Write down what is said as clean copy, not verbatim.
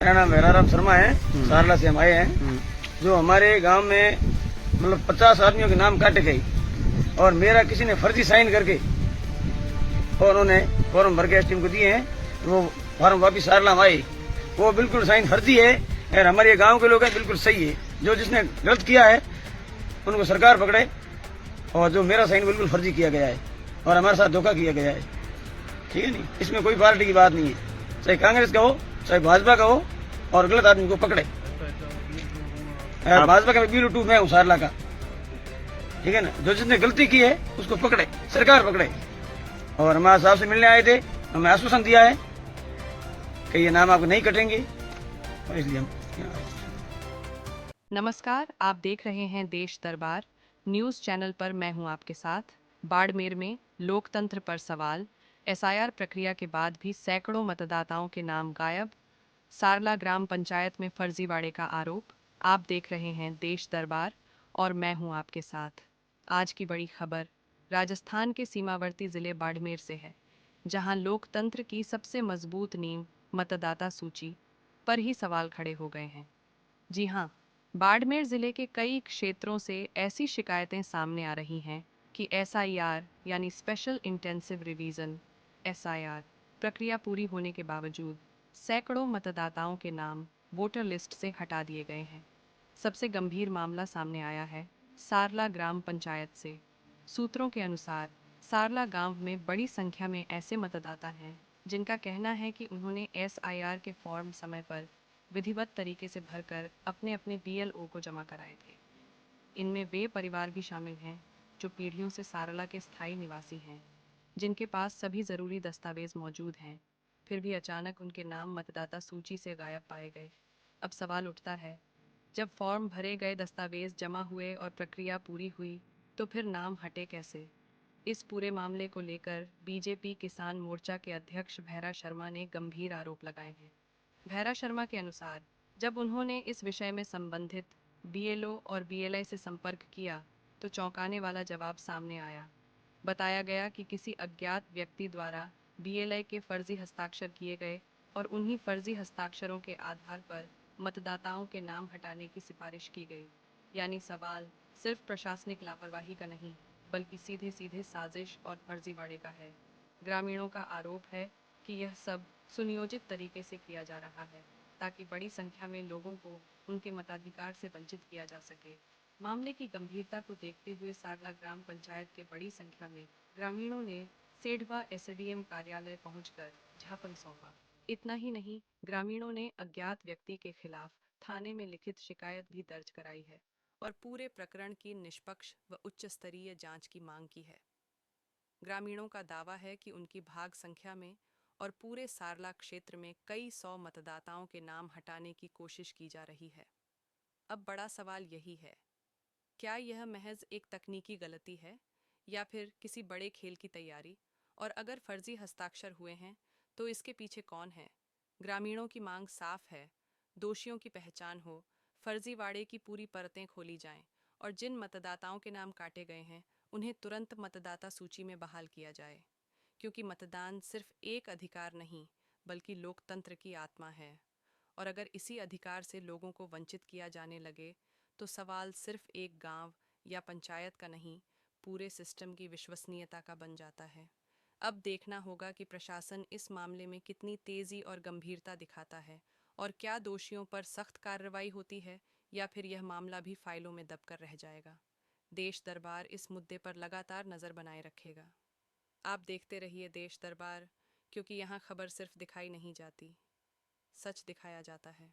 मेरा नाम मेहराराम शर्मा है। सारला से हम आए हैं। जो हमारे गांव में मतलब 50 आदमियों के नाम काटे गए और मेरा किसी ने फर्जी साइन करके और उन्होंने फॉर्म भर के एसटीएम को दिए हैं, तो वो फॉर्म वापिस सारला में आए। वो बिल्कुल साइन फर्जी है और हमारे गांव के लोग हैं बिल्कुल सही है। जो जिसने गलत किया है उनको सरकार पकड़े और जो मेरा साइन बिल्कुल फर्जी किया गया है और हमारे साथ धोखा किया गया है। ठीक है नहीं, इसमें कोई पार्टी की बात नहीं है, चाहे कांग्रेस का हो चाहे भाजपा का हो, और गलत आदमी को पकड़े। भाजपा का ब्यूरो 2 मैं हूँ सारला का। ठीक है ना, जो जिसने गलती की है उसको पकड़े, सरकार पकड़े। और हमारे साहब से मिलने आए थे, हमें आश्वासन दिया है कि ये नाम आपको नहीं कटेंगे, और इसलिए हम यहाँ आए। नमस्कार, आप देख रहे हैं देश दरबार न्यूज़ चैनल पर। मैं हूं आपके साथ। बाड़मेर में लोकतंत्र पर सवाल। एसआईआर प्रक्रिया के बाद भी सैकड़ों मतदाताओं के नाम गायब। सारला ग्राम पंचायत में फर्जीवाड़े का आरोप। आप देख रहे हैं देश दरबार और मैं हूं आपके साथ। आज की बड़ी खबर राजस्थान के सीमावर्ती जिले बाड़मेर से है, जहां लोकतंत्र की सबसे मजबूत नींव मतदाता सूची पर ही सवाल खड़े हो गए हैं। जी हाँ, बाड़मेर जिले के कई क्षेत्रों से ऐसी शिकायतें सामने आ रही हैं कि एसआईआर यानी स्पेशल इंटेंसिव रिवीजन एसआईआर प्रक्रिया पूरी होने के बावजूद सैकड़ों मतदाताओं के नाम वोटर लिस्ट से हटा दिए गए हैं। सबसे गंभीर मामला सामने आया है सारला ग्राम पंचायत से। सूत्रों के अनुसार सारला गांव में बड़ी संख्या में ऐसे मतदाता हैं जिनका कहना है कि उन्होंने एसआईआर के फॉर्म समय पर विधिवत तरीके से भरकर अपने अपने बीएलओ को जमा कराए थे। इनमें वे परिवार भी शामिल हैं जो पीढ़ियों से सारला के स्थायी निवासी हैं, जिनके पास सभी ज़रूरी दस्तावेज मौजूद हैं, फिर भी अचानक उनके नाम मतदाता सूची से गायब पाए गए। अब सवाल उठता है, जब फॉर्म भरे गए, दस्तावेज जमा हुए और प्रक्रिया पूरी हुई, तो फिर नाम हटे कैसे? इस पूरे मामले को लेकर बीजेपी किसान मोर्चा के अध्यक्ष भैरा शर्मा ने गंभीर आरोप लगाए हैं। भैरा शर्मा के अनुसार जब उन्होंने इस विषय में संबंधित बीएलओ और बीएलआई से संपर्क किया तो चौंकाने वाला जवाब सामने आया। बताया गया कि किसी अज्ञात व्यक्ति द्वारा बीएलआई के फर्जी हस्ताक्षर किए गए और उन्हीं फर्जी हस्ताक्षरों के आधार पर मतदाताओं के नाम हटाने की सिफारिश की गई। यानी सवाल सिर्फ प्रशासनिक लापरवाही का नहीं, बल्कि सीधे सीधे साजिश और फर्जीवाड़े का है। ग्रामीणों का आरोप है कि यह सब सुनियोजित तरीके से किया जा रहा है ताकि बड़ी संख्या में लोगों को उनके मताधिकार से वंचित किया जा सके। मामले की गंभीरता को देखते हुए सारला ग्राम पंचायत के बड़ी संख्या में ग्रामीणों ने सेठवा एसडीएम कार्यालय पहुंचकर ज्ञापन सौंपा। इतना ही नहीं, ग्रामीणों ने अज्ञात व्यक्ति के खिलाफ थाने में लिखित शिकायत भी दर्ज कराई है और पूरे प्रकरण की निष्पक्ष व उच्च स्तरीय जांच की मांग की है। ग्रामीणों का दावा है कि उनकी भाग संख्या में और पूरे सारला क्षेत्र में कई सौ मतदाताओं के नाम हटाने की कोशिश की जा रही है। अब बड़ा सवाल यही है, क्या यह महज एक तकनीकी गलती है या फिर किसी बड़े खेल की तैयारी? और अगर फर्जी हस्ताक्षर हुए हैं तो इसके पीछे कौन है? ग्रामीणों की मांग साफ है, दोषियों की पहचान हो, फर्जीवाड़े की पूरी परतें खोली जाएं और जिन मतदाताओं के नाम काटे गए हैं उन्हें तुरंत मतदाता सूची में बहाल किया जाए, क्योंकि मतदान सिर्फ एक अधिकार नहीं बल्कि लोकतंत्र की आत्मा है। और अगर इसी अधिकार से लोगों को वंचित किया जाने लगे तो सवाल सिर्फ एक गांव या पंचायत का नहीं, पूरे सिस्टम की विश्वसनीयता का बन जाता है। अब देखना होगा कि प्रशासन इस मामले में कितनी तेजी और गंभीरता दिखाता है और क्या दोषियों पर सख्त कार्रवाई होती है या फिर यह मामला भी फाइलों में दबकर रह जाएगा। देश दरबार इस मुद्दे पर लगातार नजर बनाए रखेगा। आप देखते रहिए देश दरबार, क्योंकि यहाँ खबर सिर्फ दिखाई नहीं जाती, सच दिखाया जाता है।